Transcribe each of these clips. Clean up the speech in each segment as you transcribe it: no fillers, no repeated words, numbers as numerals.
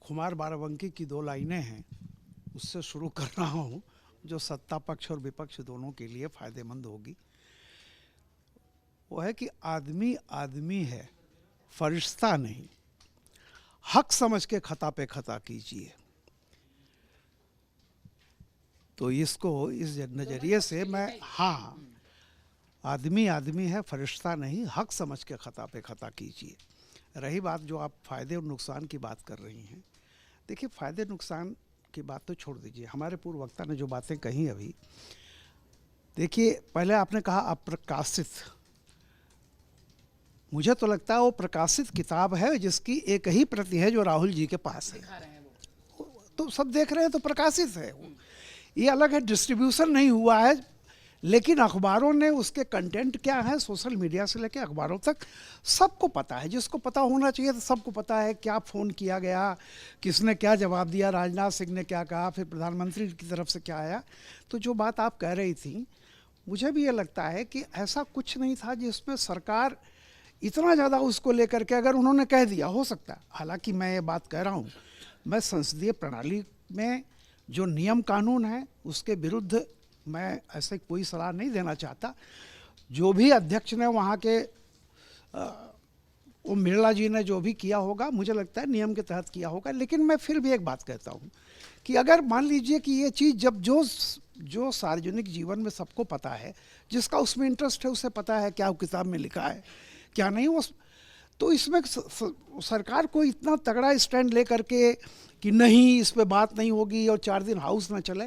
खुमार बाराबंकी की दो लाइनें हैं, उससे शुरू कर रहा हूँ, जो सत्ता पक्ष और विपक्ष दोनों के लिए फ़ायदेमंद होगी। वो है कि आदमी आदमी है, फरिश्ता नहीं। हक समझ के खता पे खता कीजिए। तो इसको इस नज़रिए से मैं, हाँ, आदमी आदमी है, फरिश्ता नहीं, हक समझ के खता पे खता कीजिए। रही बात जो आप फ़ायदे और नुकसान की बात कर रही हैं, देखिए फ़ायदे नुकसान की बात तो छोड़ दीजिए। हमारे पूर्व वक्ता ने जो बातें कही अभी, देखिए पहले आपने कहा अप्रकाशित, मुझे तो लगता है वो प्रकाशित किताब है जिसकी एक ही प्रति है जो राहुल जी के पास है, तो सब देख रहे हैं तो प्रकाशित है। ये अलग है, डिस्ट्रीब्यूशन नहीं हुआ है, लेकिन अखबारों ने उसके कंटेंट क्या है, सोशल मीडिया से लेकर अखबारों तक सबको पता है। जिसको पता होना चाहिए तो सबको पता है, क्या फ़ोन किया गया, किसने क्या जवाब दिया, राजनाथ सिंह ने क्या कहा, फिर प्रधानमंत्री की तरफ से क्या आया। तो जो बात आप कह रही थी, मुझे भी ये लगता है कि ऐसा कुछ नहीं था जिसमें सरकार इतना ज़्यादा उसको लेकर के, अगर उन्होंने कह दिया, हो सकता है। हालांकि मैं ये बात कह रहा हूँ, मैं संसदीय प्रणाली में जो नियम कानून है उसके विरुद्ध मैं ऐसे कोई सलाह नहीं देना चाहता। जो भी अध्यक्ष ने वहाँ के वो बिरला जी ने जो भी किया होगा, मुझे लगता है नियम के तहत किया होगा। लेकिन मैं फिर भी एक बात कहता हूँ कि अगर मान लीजिए कि ये चीज़ जब जो सार्वजनिक जीवन में सबको पता है, जिसका उसमें इंटरेस्ट है उसे पता है क्या किताब में लिखा है क्या नहीं, वो तो इसमें सरकार को इतना तगड़ा स्टैंड ले करके कि नहीं इस पे बात नहीं होगी और 4 दिन हाउस ना चले,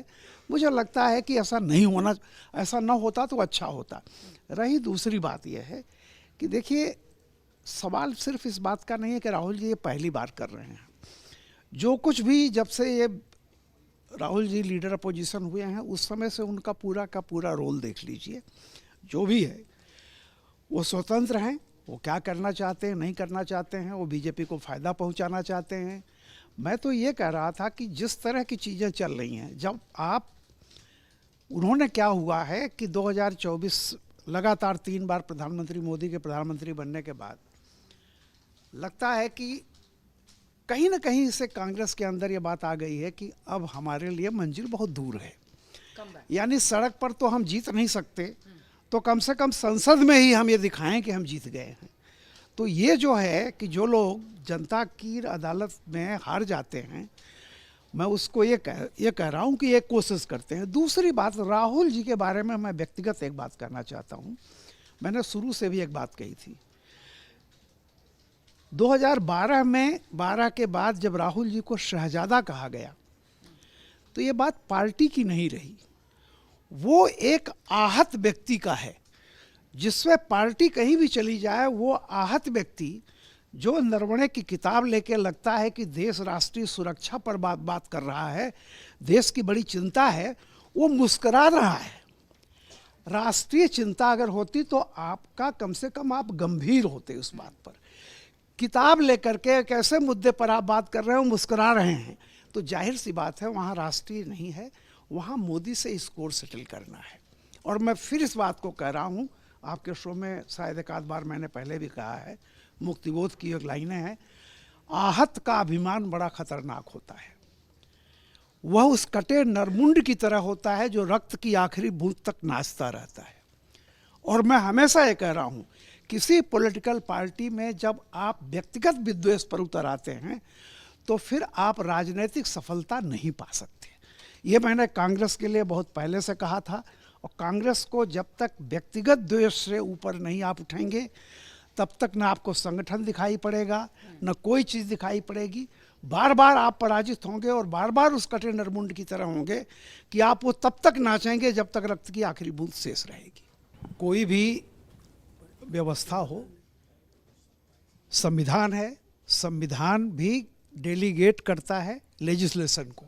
मुझे लगता है कि ऐसा नहीं होना, ऐसा ना होता तो अच्छा होता। रही दूसरी बात यह है कि देखिए सवाल सिर्फ इस बात का नहीं है कि राहुल जी ये पहली बार कर रहे हैं। जो कुछ भी जब से ये राहुल जी लीडर अपोजिशन हुए हैं उस समय से उनका पूरा का पूरा रोल देख लीजिए। जो भी है वो स्वतंत्र हैं, वो क्या करना चाहते हैं नहीं करना चाहते हैं, वो बीजेपी को फ़ायदा पहुंचाना चाहते हैं। मैं तो ये कह रहा था कि जिस तरह की चीज़ें चल रही हैं, जब आप उन्होंने क्या हुआ है कि 2024 लगातार 3 बार प्रधानमंत्री मोदी के प्रधानमंत्री बनने के बाद लगता है कि कहीं ना कहीं से कांग्रेस के अंदर ये बात आ गई है कि अब हमारे लिए मंजिल बहुत दूर है। यानी सड़क पर तो हम जीत नहीं सकते, तो कम से कम संसद में ही हम ये दिखाएं कि हम जीत गए हैं। तो ये जो है कि जो लोग जनता की अदालत में हार जाते हैं, मैं उसको ये कह रहा हूँ कि ये कोशिश करते हैं। दूसरी बात, राहुल जी के बारे में मैं व्यक्तिगत एक बात करना चाहता हूँ। मैंने शुरू से भी एक बात कही थी, 2012 में 12 के बाद जब राहुल जी को शहजादा कहा गया तो ये बात पार्टी की नहीं रही, वो एक आहत व्यक्ति का है। जिसमें पार्टी कहीं भी चली जाए, वो आहत व्यक्ति जो नरवणे की किताब लेके लगता है कि देश राष्ट्रीय सुरक्षा पर बात कर रहा है, देश की बड़ी चिंता है, वो मुस्कुरा रहा है। राष्ट्रीय चिंता अगर होती तो आपका कम से कम आप गंभीर होते उस बात पर। किताब लेकर के कैसे मुद्दे पर आप बात कर रहे हो, मुस्कुरा रहे हैं, तो जाहिर सी बात है वहाँ राष्ट्रीय नहीं है, वहाँ मोदी से स्कोर सेटल करना है। और मैं फिर इस बात को कह रहा हूँ, आपके शो में शायद एक आध बार मैंने पहले भी कहा है, मुक्तिबोध की एक लाइनें हैं, आहत का अभिमान बड़ा खतरनाक होता है, वह उस कटे नरमुंड की तरह होता है जो रक्त की आखिरी बूंद तक नाचता रहता है। और मैं हमेशा ये कह रहा हूँ, किसी पॉलिटिकल पार्टी में जब आप व्यक्तिगत विद्वेष पर उतर आते हैं तो फिर आप राजनीतिक सफलता नहीं पा सकते। ये मैंने कांग्रेस के लिए बहुत पहले से कहा था, और कांग्रेस को जब तक व्यक्तिगत द्वेष से ऊपर नहीं आप उठेंगे तब तक ना आपको संगठन दिखाई पड़ेगा, न कोई चीज़ दिखाई पड़ेगी। बार बार आप पराजित होंगे और बार बार उस कटे नरमुंड की तरह होंगे कि आप वो तब तक नाचेंगे जब तक रक्त की आखिरी बूंद शेष रहेगी। कोई भी व्यवस्था हो, संविधान है, संविधान भी डेलीगेट करता है लेजिस्लेशन को।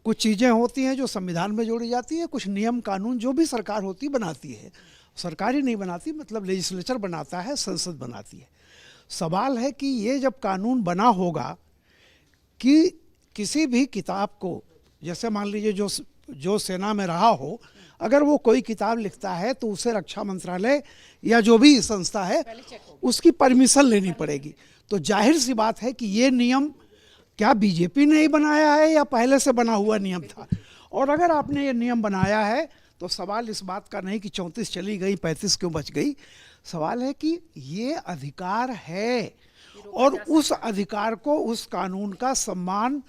कुछ चीज़ें होती हैं जो संविधान में जोड़ी जाती है, कुछ नियम कानून जो भी सरकार होती बनाती है। सरकार ही नहीं बनाती, मतलब लेजिस्लेचर बनाता है, संसद बनाती है। सवाल है कि ये जब कानून बना होगा कि किसी भी किताब को, जैसे मान लीजिए जो सेना में रहा हो, अगर वो कोई किताब लिखता है तो उसे रक्षा मंत्रालय या जो भी संस्था है उसकी परमिशन लेनी पड़ेगी। तो जाहिर सी बात है कि ये नियम क्या बीजेपी ने ही बनाया है या पहले से बना हुआ नियम था? और अगर आपने ये नियम बनाया है तो सवाल इस बात का नहीं कि 34 चली गई 35 क्यों बच गई, सवाल है कि ये अधिकार है और उस अधिकार को, उस कानून का सम्मान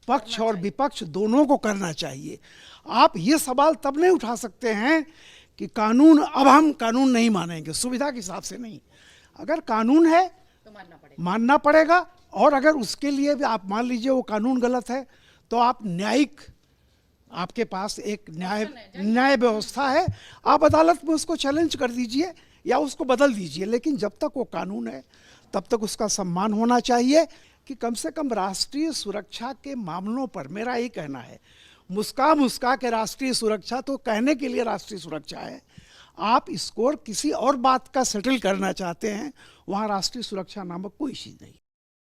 पक्ष और विपक्ष दोनों को करना चाहिए। आप ये सवाल तब नहीं उठा सकते हैं कि कानून, अब हम कानून नहीं मानेंगे, सुविधा के हिसाब से नहीं। अगर कानून है तो मानना पड़ेगा, और अगर उसके लिए भी आप मान लीजिए वो कानून गलत है तो आप न्यायिक, आपके पास एक न्याय व्यवस्था है, आप अदालत में उसको चैलेंज कर दीजिए या उसको बदल दीजिए। लेकिन जब तक वो कानून है तब तक उसका सम्मान होना चाहिए कि कम से कम राष्ट्रीय सुरक्षा के मामलों पर मेरा ये कहना है, मुस्का के राष्ट्रीय सुरक्षा तो कहने के लिए राष्ट्रीय सुरक्षा है, आप इसको किसी और बात का सेटल करना चाहते हैं, वहाँ राष्ट्रीय सुरक्षा नामक कोई चीज़ नहीं।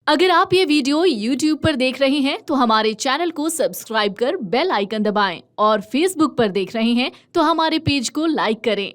अगर आप ये वीडियो YouTube पर देख रहे हैं तो हमारे चैनल को सब्सक्राइब कर बेल आइकन दबाएं, और Facebook पर देख रहे हैं तो हमारे पेज को लाइक करें।